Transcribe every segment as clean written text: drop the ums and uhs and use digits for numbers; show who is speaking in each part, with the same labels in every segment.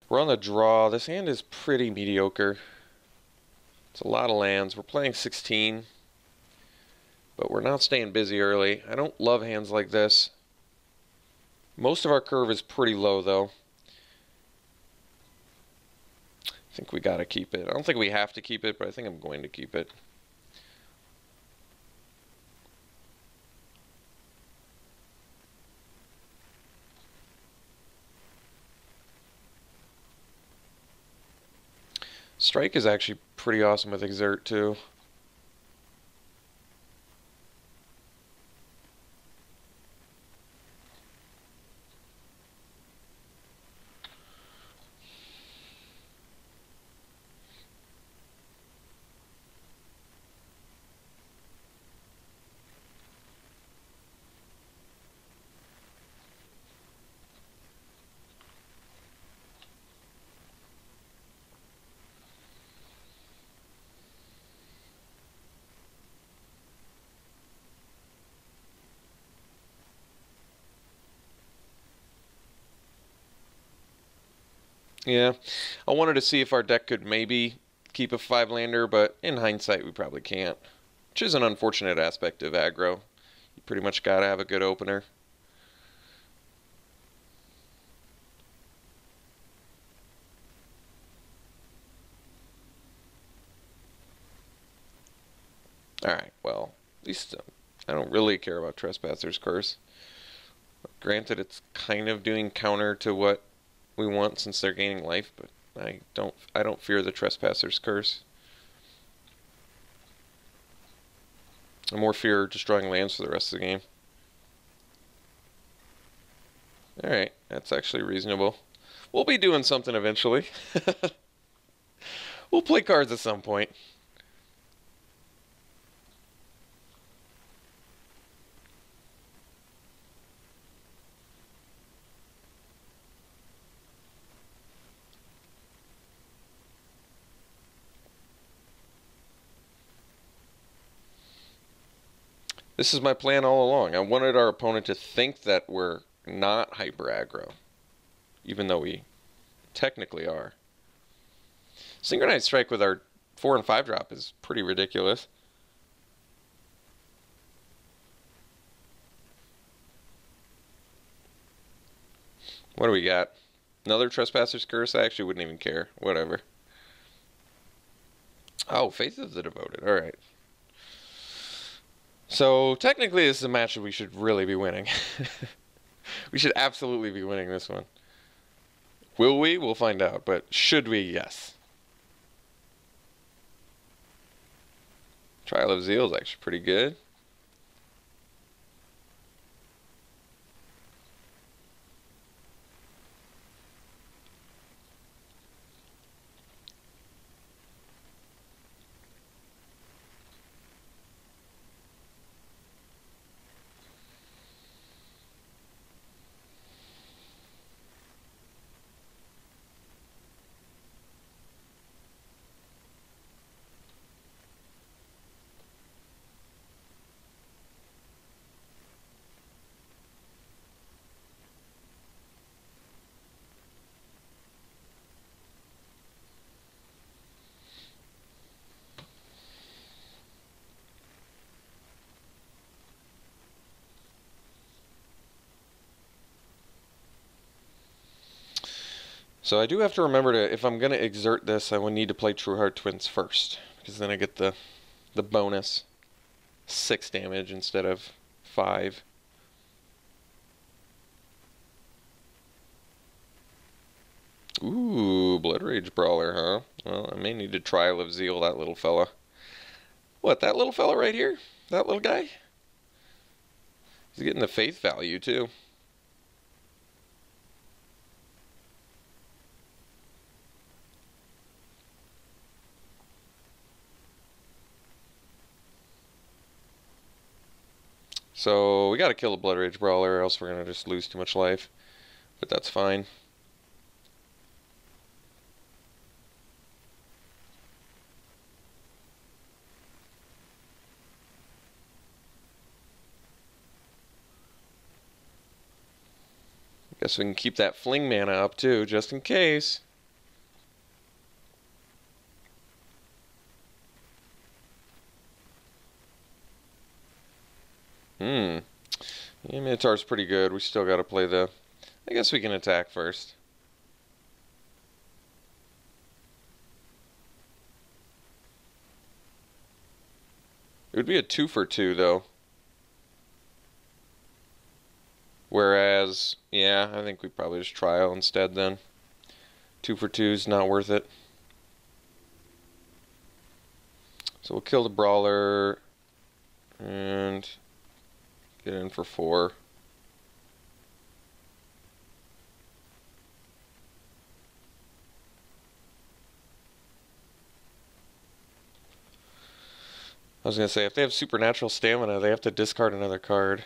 Speaker 1: We're on the draw. This hand is pretty mediocre. It's a lot of lands. We're playing 16, but we're not staying busy early. I don't love hands like this. Most of our curve is pretty low, though. I think we gotta keep it. I don't think we have to keep it, but I think I'm going to keep it. Strike is actually pretty awesome with Exert, too. Yeah, I wanted to see if our deck could maybe keep a 5-lander, but in hindsight we probably can't. Which is an unfortunate aspect of aggro. You pretty much gotta have a good opener. Alright, well, at least I don't really care about Trespasser's Curse. Granted, it's kind of doing counter to what we want since they're gaining life, but I don't fear the Trespasser's Curse. I more fear destroying lands for the rest of the game. Alright, that's actually reasonable. We'll be doing something eventually. We'll play cards at some point. This is my plan all along. I wanted our opponent to think that we're not hyper aggro, even though we technically are. Synchronized Strike with our 4 and 5 drop is pretty ridiculous. What do we got? Another Trespasser's Curse? I actually wouldn't even care. Whatever. Oh, Faith of the Devoted. Alright. So, technically this is a match that we should really be winning. We should absolutely be winning this one. Will we? We'll find out. But should we? Yes. Trial of Zeal is actually pretty good. So I do have to remember to, if I'm going to exert this, I will need to play True Heart Twins first, because then I get the bonus 6 damage instead of 5. Ooh, Blood Rage Brawler, huh? Well, I may need to Trial of Zeal that little fella. What, that little fella right here? That little guy? He's getting the faith value, too. So, we gotta kill the Blood Rage Brawler, or else we're gonna just lose too much life. But that's fine. Guess we can keep that fling mana up too, just in case. Hmm. Yeah, Minotaur's pretty good. We still gotta play the... I guess we can attack first. It would be a 2 for 2, though. Whereas, yeah, I think we probably just trial instead then. 2 for 2 is not worth it. So we'll kill the brawler and get in for 4. I was gonna say, if they have supernatural stamina, they have to discard another card.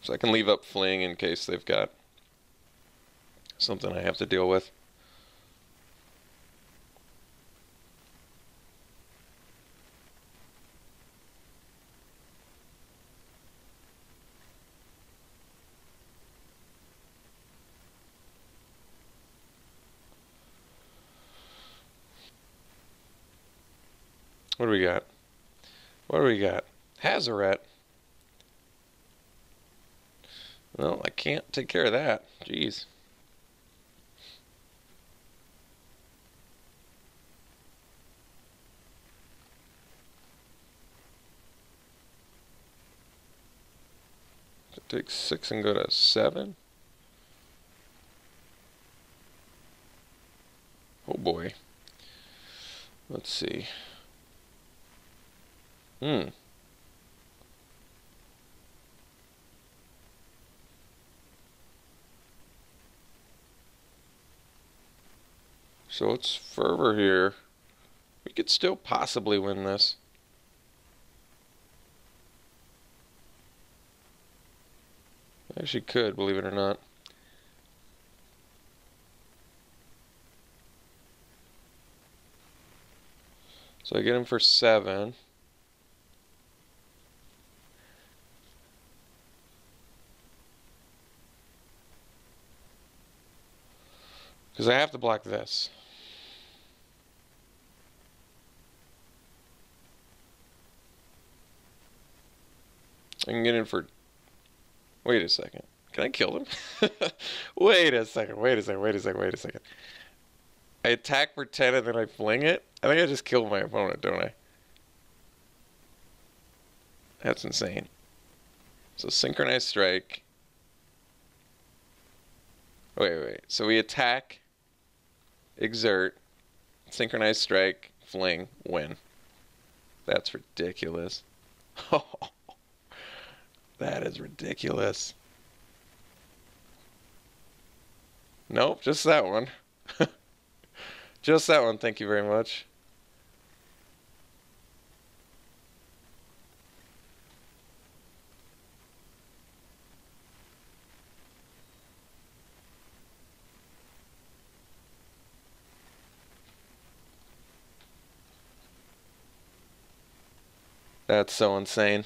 Speaker 1: So I can leave up Fling in case they've got something I have to deal with. What do we got? What do we got? Hazaret. Well, I can't take care of that. Jeez. Take 6 and go to 7. Oh boy. Let's see. So it's Fervor here. We could still possibly win this. Actually could, believe it or not. So I get him for 7. Because I have to block this. I can get in for... Wait a second. Can I kill him? Wait a second. I attack for 10 and then I fling it? I think I just killed my opponent, don't I? That's insane. So synchronized strike. Wait. So we attack, exert, synchronized strike, fling, win. That's ridiculous. That is ridiculous. Nope, just that one. Just that one, thank you very much. That's so insane.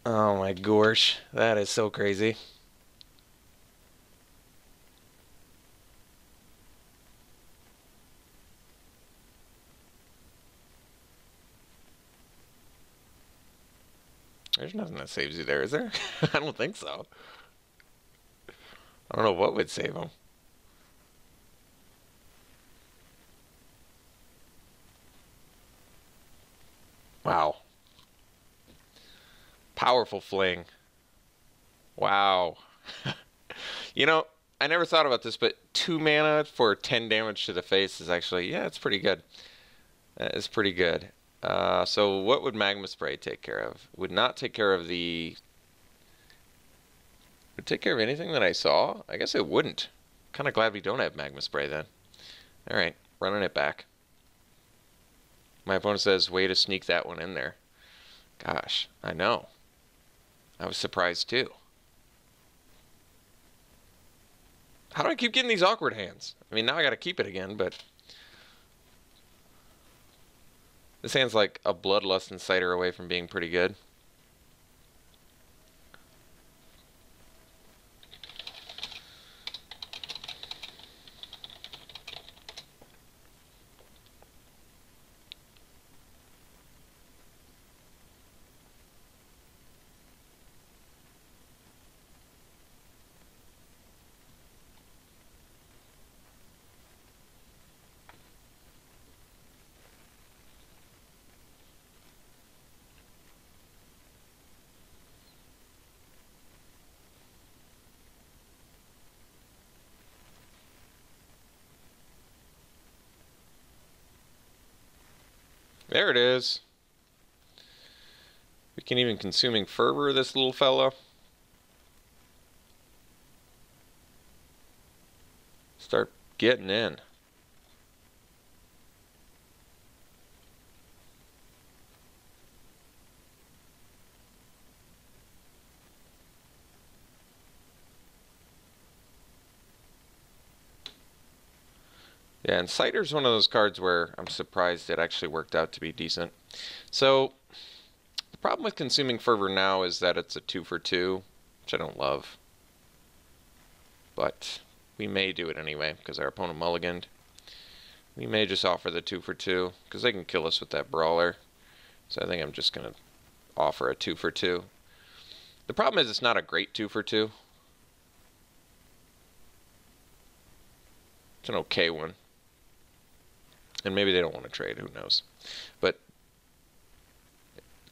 Speaker 1: Oh my gosh, that is so crazy. There's nothing that saves you there, is there? I don't think so. I don't know what would save him. Wow. Powerful fling. Wow. You know, I never thought about this, but 2 mana for 10 damage to the face is actually, yeah, it's pretty good. That is pretty good. So what would Magma Spray take care of? Would not take care of the... Would take care of anything that I saw? I guess it wouldn't. Kind of glad we don't have Magma Spray then. Alright, running it back. My opponent says, way to sneak that one in there. Gosh, I know. I was surprised too. How do I keep getting these awkward hands? I mean, now I gotta keep it again, but... This hand's like a Bloodlust Inciter away from being pretty good. There it is. We can even Consuming Fervor this little fella. Start getting in. Yeah, and Cider's one of those cards where I'm surprised it actually worked out to be decent. So, the problem with Consuming Fervor now is that it's a 2 for 2, which I don't love. But we may do it anyway, because our opponent mulliganed. We may just offer the 2 for 2, because they can kill us with that Brawler. So I think I'm just going to offer a 2 for 2. The problem is it's not a great 2 for 2. It's an okay one. And maybe they don't want to trade, who knows. But,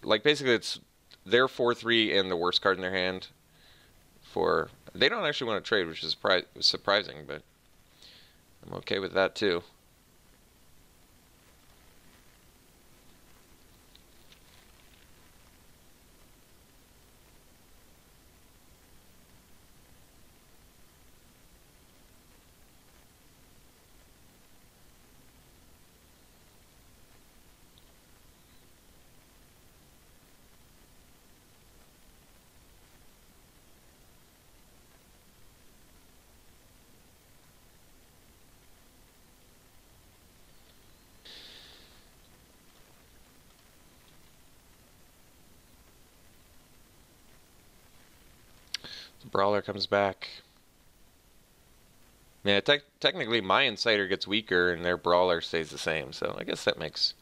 Speaker 1: like, basically it's their 4-3 and the worst card in their hand. They don't actually want to trade, which is surprising, but I'm okay with that too. The Brawler comes back. Yeah, technically my Insider gets weaker and their Brawler stays the same, so I guess that makes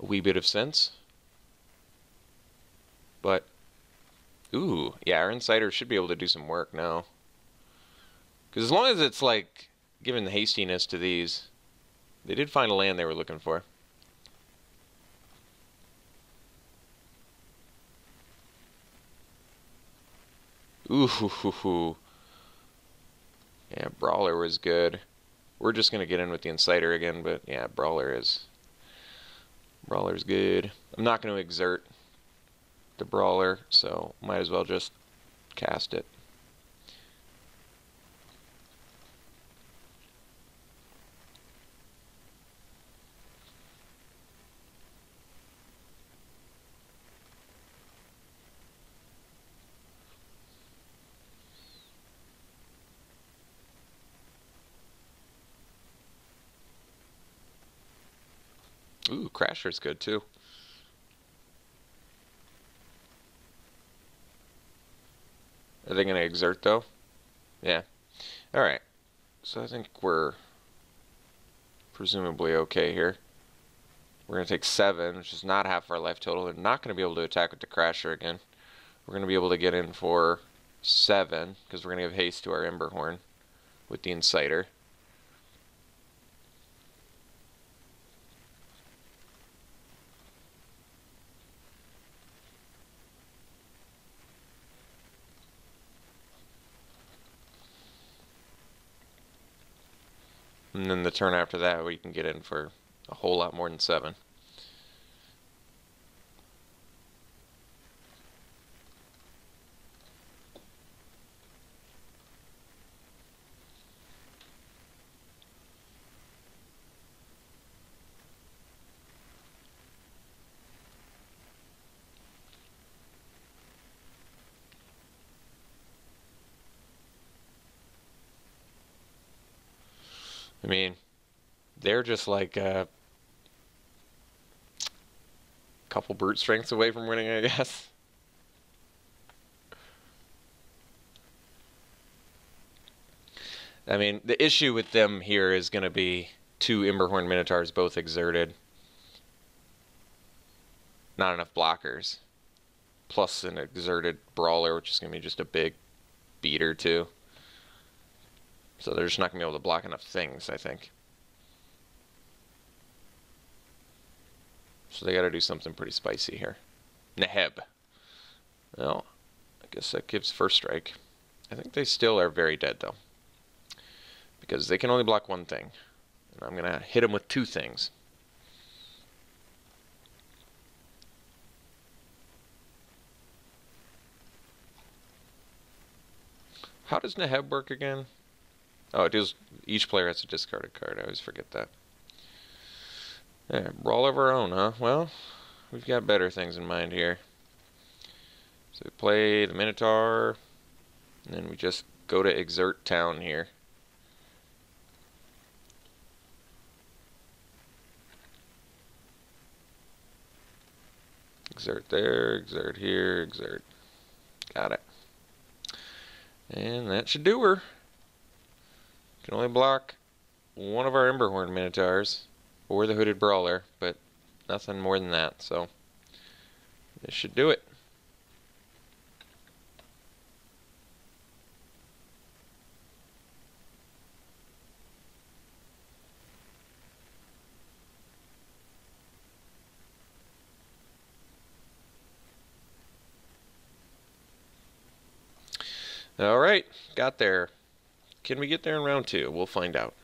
Speaker 1: a wee bit of sense. But, ooh, yeah, our Insider should be able to do some work now. Because as long as it's, like, given the hastiness to these, they did find a land they were looking for. Ooh, yeah, Brawler was good. We're just gonna get in with the Insider again, but yeah, Brawler's good. I'm not gonna exert the Brawler, so might as well just cast it. Ooh, Crasher's good too. Are they gonna exert though? Yeah. Alright. So I think we're presumably okay here. We're going to take 7, which is not half our life total. They're not going to be able to attack with the Crasher again. We're going to be able to get in for 7, because we're going to give haste to our Emberhorn with the Insider. And then the turn after that, we can get in for a whole lot more than 7. I mean, they're just like a couple brute strengths away from winning, I guess. I mean, the issue with them here is going to be 2 Emberhorn Minotaurs both exerted. Not enough blockers. Plus an exerted Brawler, which is going to be just a big beater too. So they're just not going to be able to block enough things, I think. So they got to do something pretty spicy here. Neheb. Well, I guess that gives first strike. I think they still are very dead, though. Because they can only block one thing. And I'm going to hit them with 2 things. How does Neheb work again? Oh, it does. Each player has to discard a card. I always forget that. Yeah, brawl of our own, huh? Well, we've got better things in mind here. So we play the Minotaur, and then we just go to Exert Town here. Exert there, exert here, exert. Got it. And that should do her. Can only block one of our Emberhorn Minotaurs or the Hooded Brawler, but nothing more than that, so this should do it. Alright, got there. Can we get there in round 2? We'll find out.